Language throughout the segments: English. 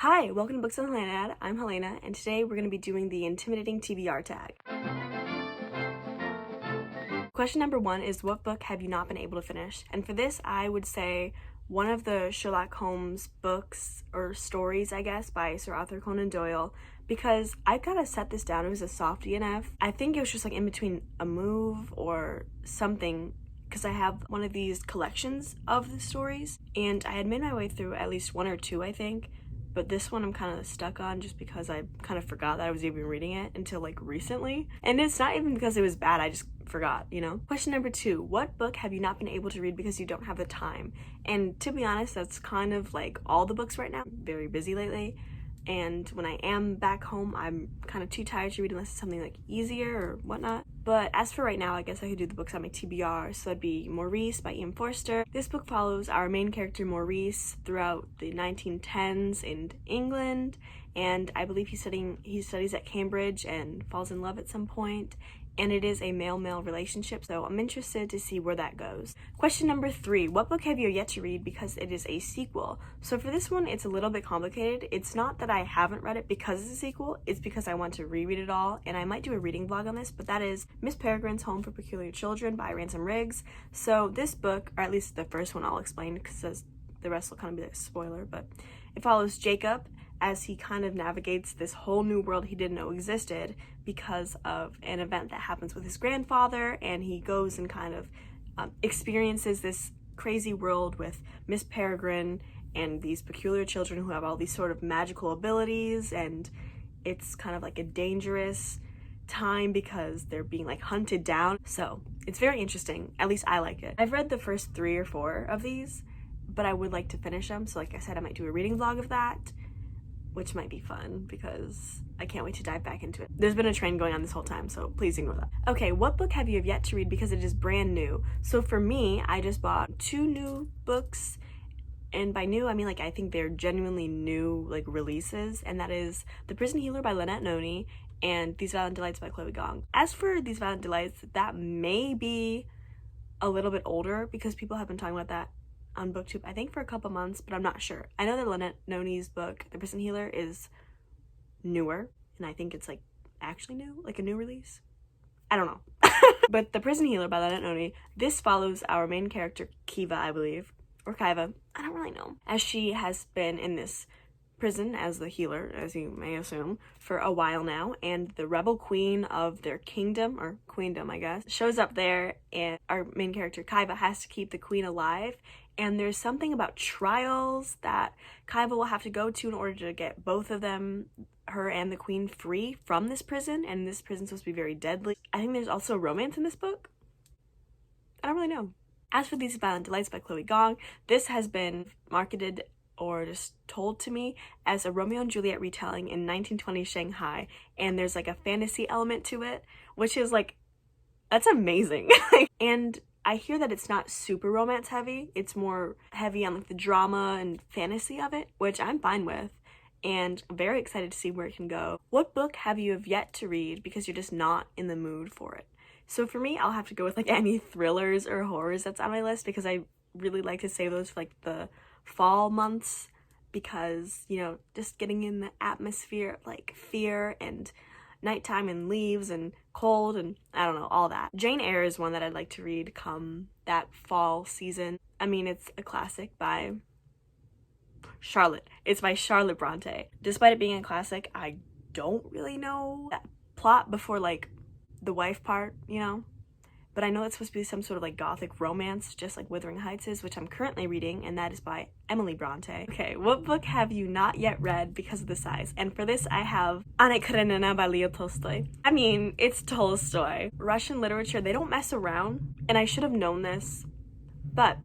Hi, welcome to Books on Helena. I'm Helena, and today we're going to be doing the intimidating TBR tag. Question number 1 is, what book have you not been able to finish? And for this, I would say one of the Sherlock Holmes books, or stories, I guess, by Sir Arthur Conan Doyle, because I've got to set this down. It was a soft DNF. I think it was just like in between a move or something, because I have one of these collections of the stories, and I had made my way through at least one or two, I think. But this one I'm kind of stuck on just because I kind of forgot that I was even reading it until like recently. And it's not even because it was bad, I just forgot, you know? Question number 2, what book have you not been able to read because you don't have the time? And to be honest, that's kind of like all the books right now. I'm very busy lately. And when I am back home, I'm kind of too tired to read unless it's something like easier or whatnot. But as for right now, I guess I could do the books on my TBR. So that'd be Maurice by Ian Forster. This book follows our main character Maurice throughout the 1910s in England, and I believe he studies at Cambridge and falls in love at some point. And it is a male-male relationship, so I'm interested to see where that goes. Question number 3, what book have you yet to read because it is a sequel? So for this one, it's a little bit complicated. It's not that I haven't read it because it's a sequel, it's because I want to reread it all, and I might do a reading vlog on this, but that is Miss Peregrine's Home for Peculiar Children by Ransom Riggs. So this book, or at least the first one I'll explain because the rest will kind of be a spoiler, but it follows Jacob as he kind of navigates this whole new world he didn't know existed because of an event that happens with his grandfather, and he goes and kind of experiences this crazy world with Miss Peregrine and these peculiar children who have all these sort of magical abilities, and it's kind of like a dangerous time because they're being like hunted down. So it's very interesting. At least I like it. I've read the first 3 or 4 of these, but I would like to finish them. So like I said, I might do a reading vlog of that, which might be fun because I can't wait to dive back into it. There's been a train going on this whole time, so please ignore that. Okay, what book have you yet to read because it is brand new? So for me, I just bought 2 new books, and by new, I mean like I think they're genuinely new like releases, and that is The Prison Healer by Lynette Noni and These Violent Delights by Chloe Gong. As for These Violent Delights, that may be a little bit older because people have been talking about that on BookTube, I think for a couple months, but I'm not sure. I know that Lynette Noni's book, The Prison Healer, is newer, and I think it's like actually new, like a new release. I don't know. But The Prison Healer by Lynette Noni, this follows our main character, Kiva, I believe, or Kiva, I don't really know, as she has been in this prison as the healer, as you may assume, for a while now, and the rebel queen of their kingdom, or queendom I guess, shows up there, and our main character Kiva has to keep the queen alive, and there's something about trials that Kiva will have to go to in order to get both of them, her and the queen, free from this prison, and this prison's supposed to be very deadly. I think there's also romance in this book. I don't really know. As for These Violent Delights by Chloe Gong, this has been marketed or just told to me as a Romeo and Juliet retelling in 1920 Shanghai, and there's like a fantasy element to it, which is like, that's amazing. And I hear that it's not super romance heavy, it's more heavy on like the drama and fantasy of it, which I'm fine with, and very excited to see where it can go. What book have you yet to read because you're just not in the mood for it? So for me, I'll have to go with like any thrillers or horrors that's on my list because I really like to save those for like the fall months, because, you know, just getting in the atmosphere of like fear and nighttime and leaves and cold and I don't know, all that. Jane Eyre is one that I'd like to read come that fall season. I mean, it's a classic by Charlotte. It's by Charlotte Bronte. Despite it being a classic, I don't really know that plot before like the wife part, you know? But I know it's supposed to be some sort of like gothic romance, just like Wuthering Heights is, which I'm currently reading, and that is by Emily Bronte. Okay, what book have you not yet read because of the size? And for this, I have Anna Karenina by Leo Tolstoy. I mean, it's Tolstoy. Russian literature, they don't mess around, and I should have known this, but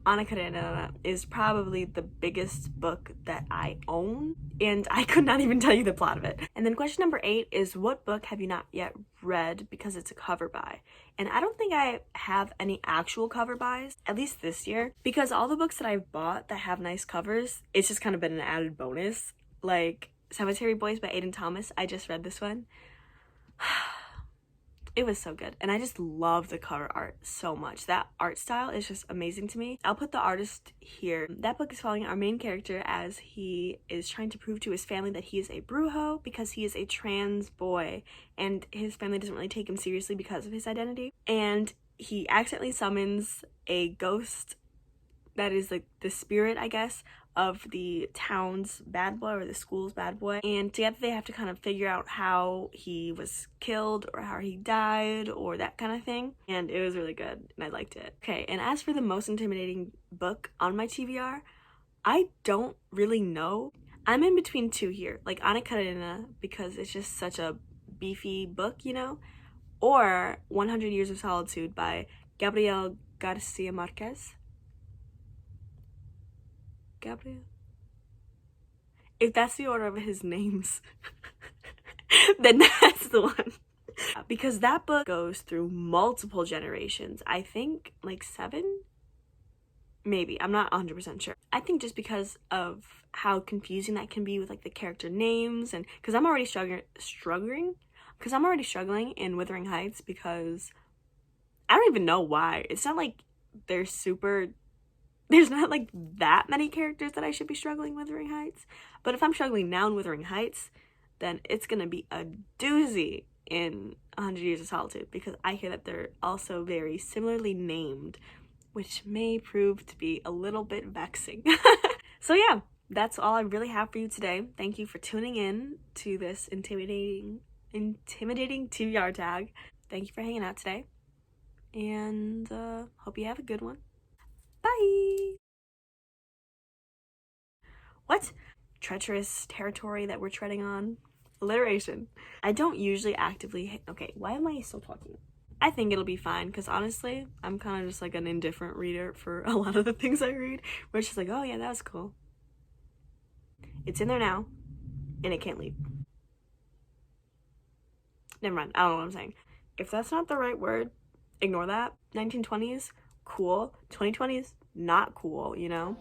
Anna Karenina is probably the biggest book that I own, and I could not even tell you the plot of it. And then question number 8 is, what book have you not yet read because it's a cover by? And I don't think I have any actual cover buys, at least this year, because all the books that I've bought that have nice covers, it's just kind of been an added bonus. Like Cemetery Boys by Aiden Thomas, I just read this one. It was so good, and I just love the cover art so much. That art style is just amazing to me. I'll put the artist here. That book is following our main character as he is trying to prove to his family that he is a brujo because he is a trans boy, and his family doesn't really take him seriously because of his identity. And he accidentally summons a ghost that is like the spirit, I guess, of the town's bad boy or the school's bad boy, and together they have to kind of figure out how he was killed or how he died or that kind of thing, and it was really good and I liked it. Okay, and as for the most intimidating book on my TBR, I don't really know. I'm in between two here, like Ana Karenina, because it's just such a beefy book, you know, or 100 Years of Solitude by Gabriel Garcia Marquez. Gabriel? If that's the order of his names, then that's the one. Because that book goes through multiple generations. I think like 7? Maybe. I'm not 100% sure. I think just because of how confusing that can be with like the character names, and because I'm already struggling in Wuthering Heights because I don't even know why. It's not like there's not like that many characters that I should be struggling with Wuthering Heights. But if I'm struggling now in Wuthering Heights, then it's gonna be a doozy in 100 Years of Solitude, because I hear that they're also very similarly named, which may prove to be a little bit vexing. So yeah, that's all I really have for you today. Thank you for tuning in to this intimidating TBR tag. Thank you for hanging out today, and hope you have a good one. Bye! What? Treacherous territory that we're treading on. Alliteration. I don't usually actively okay, why am I still talking? I think it'll be fine, because honestly, I'm kind of just like an indifferent reader for a lot of the things I read, where it's just like, oh yeah, that was cool. It's in there now, and it can't leave. Never mind, I don't know what I'm saying. If that's not the right word, ignore that. 1920s, cool. 2020s, not cool, you know?